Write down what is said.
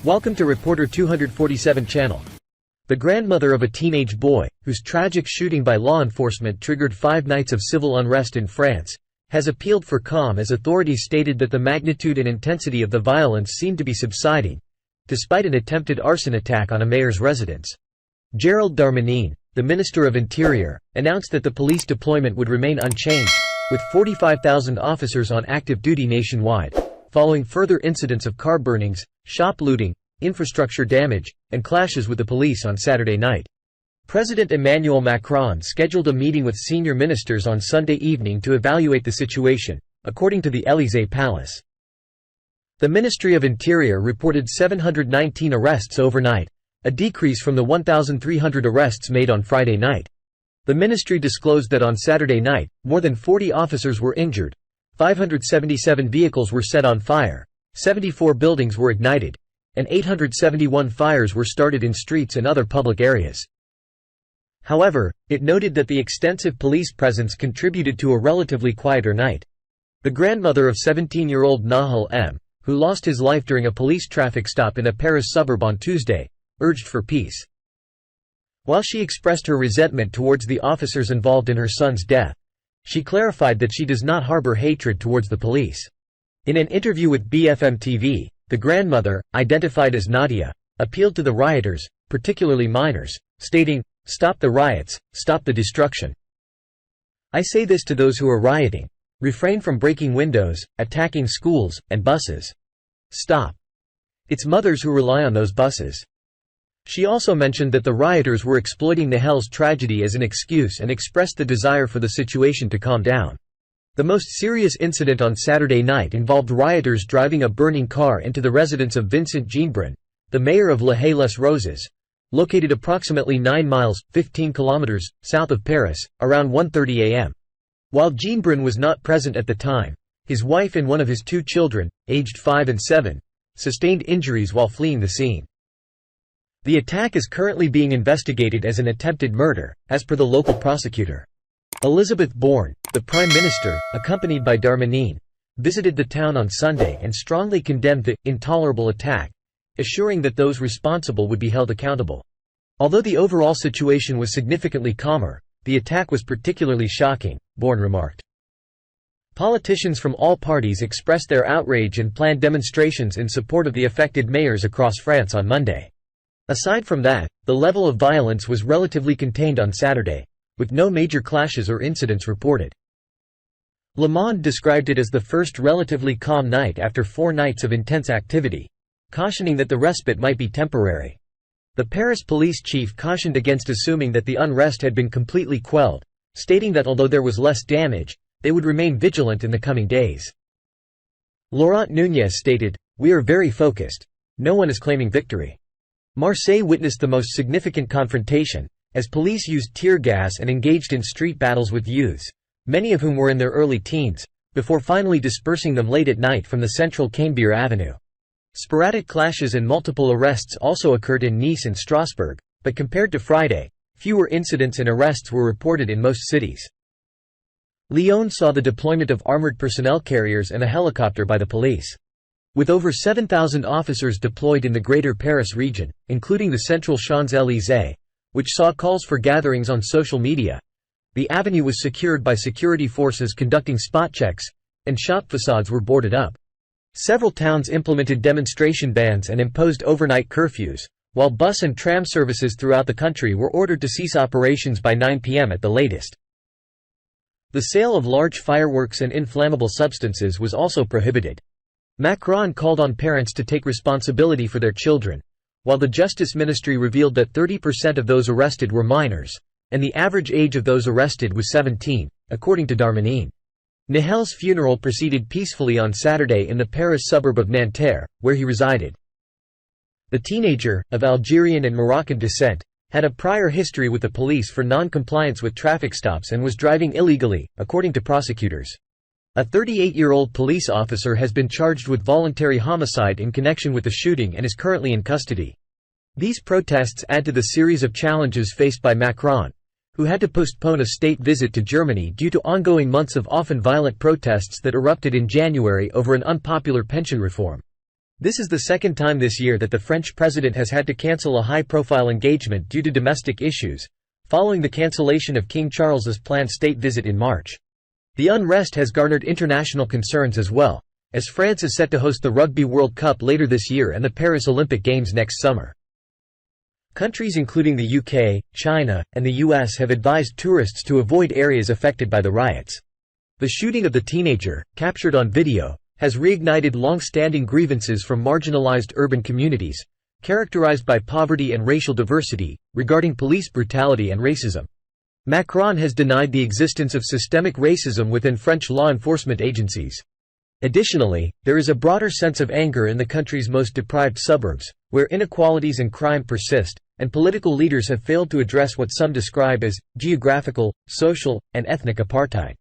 Welcome to Reporter 247 channel. The grandmother of a teenage boy, whose tragic shooting by law enforcement triggered 5 nights of civil unrest in France, has appealed for calm as authorities stated that the magnitude and intensity of the violence seemed to be subsiding, despite an attempted arson attack on a mayor's residence. Gérald Darmanin, the Minister of Interior, announced that the police deployment would remain unchanged, with 45,000 officers on active duty nationwide, following further incidents of car burnings, shop looting, infrastructure damage, and clashes with the police on Saturday night. President Emmanuel Macron scheduled a meeting with senior ministers on Sunday evening to evaluate the situation, according to the Élysée Palace. The Ministry of Interior reported 719 arrests overnight, a decrease from the 1,300 arrests made on Friday night. The ministry disclosed that on Saturday night, more than 40 officers were injured, 577 vehicles were set on fire, 74 buildings were ignited, and 871 fires were started in streets and other public areas. However, it noted that the extensive police presence contributed to a relatively quieter night. The grandmother of 17-year-old Nahal M., who lost his life during a police traffic stop in a Paris suburb on Tuesday, urged for peace. While she expressed her resentment towards the officers involved in her son's death, she clarified that she does not harbor hatred towards the police. In an interview with BFM TV, the grandmother, identified as Nadia, appealed to the rioters, particularly minors, stating, "Stop the riots, stop the destruction. I say this to those who are rioting. Refrain from breaking windows, attacking schools, and buses. Stop. It's mothers who rely on those buses." She also mentioned that the rioters were exploiting Nahal's tragedy as an excuse and expressed the desire for the situation to calm down. The most serious incident on Saturday night involved rioters driving a burning car into the residence of Vincent Jeanbrun, the mayor of La Haye-les-Roses, located approximately 9 miles, 15 kilometers, south of Paris, around 1:30 a.m. While Jeanbrun was not present at the time, his wife and one of his 2 children, aged 5 and 7, sustained injuries while fleeing the scene. The attack is currently being investigated as an attempted murder, as per the local prosecutor. Elisabeth Borne, the Prime Minister, accompanied by Darmanin, visited the town on Sunday and strongly condemned the intolerable attack, assuring that those responsible would be held accountable. Although the overall situation was significantly calmer, the attack was particularly shocking, Borne remarked. Politicians from all parties expressed their outrage and planned demonstrations in support of the affected mayors across France on Monday. Aside from that, the level of violence was relatively contained on Saturday, with no major clashes or incidents reported. Le Monde described it as the first relatively calm night after 4 nights of intense activity, cautioning that the respite might be temporary. The Paris police chief cautioned against assuming that the unrest had been completely quelled, stating that although there was less damage, they would remain vigilant in the coming days. Laurent Nunez stated, "We are very focused. No one is claiming victory." Marseille witnessed the most significant confrontation, as police used tear gas and engaged in street battles with youths, many of whom were in their early teens, before finally dispersing them late at night from the central Canebière Avenue. Sporadic clashes and multiple arrests also occurred in Nice and Strasbourg, but compared to Friday, fewer incidents and arrests were reported in most cities. Lyon saw the deployment of armored personnel carriers and a helicopter by the police. With over 7,000 officers deployed in the Greater Paris region, including the central Champs-Élysées, which saw calls for gatherings on social media, the avenue was secured by security forces conducting spot checks, and shop facades were boarded up. Several towns implemented demonstration bans and imposed overnight curfews, while bus and tram services throughout the country were ordered to cease operations by 9 p.m. at the latest. The sale of large fireworks and inflammable substances was also prohibited. Macron called on parents to take responsibility for their children, while the Justice Ministry revealed that 30% of those arrested were minors, and the average age of those arrested was 17, according to Darmanin. Nahal's funeral proceeded peacefully on Saturday in the Paris suburb of Nanterre, where he resided. The teenager, of Algerian and Moroccan descent, had a prior history with the police for non-compliance with traffic stops and was driving illegally, according to prosecutors. A 38-year-old police officer has been charged with voluntary homicide in connection with the shooting and is currently in custody. These protests add to the series of challenges faced by Macron, who had to postpone a state visit to Germany due to ongoing months of often violent protests that erupted in January over an unpopular pension reform. This is the second time this year that the French president has had to cancel a high-profile engagement due to domestic issues, following the cancellation of King Charles's planned state visit in March. The unrest has garnered international concerns as well, as France is set to host the Rugby World Cup later this year and the Paris Olympic Games next summer. Countries including the UK, China, and the US have advised tourists to avoid areas affected by the riots. The shooting of the teenager, captured on video, has reignited long-standing grievances from marginalized urban communities, characterized by poverty and racial diversity, regarding police brutality and racism. Macron has denied the existence of systemic racism within French law enforcement agencies. Additionally, there is a broader sense of anger in the country's most deprived suburbs, where inequalities and crime persist, and political leaders have failed to address what some describe as geographical, social, and ethnic apartheid.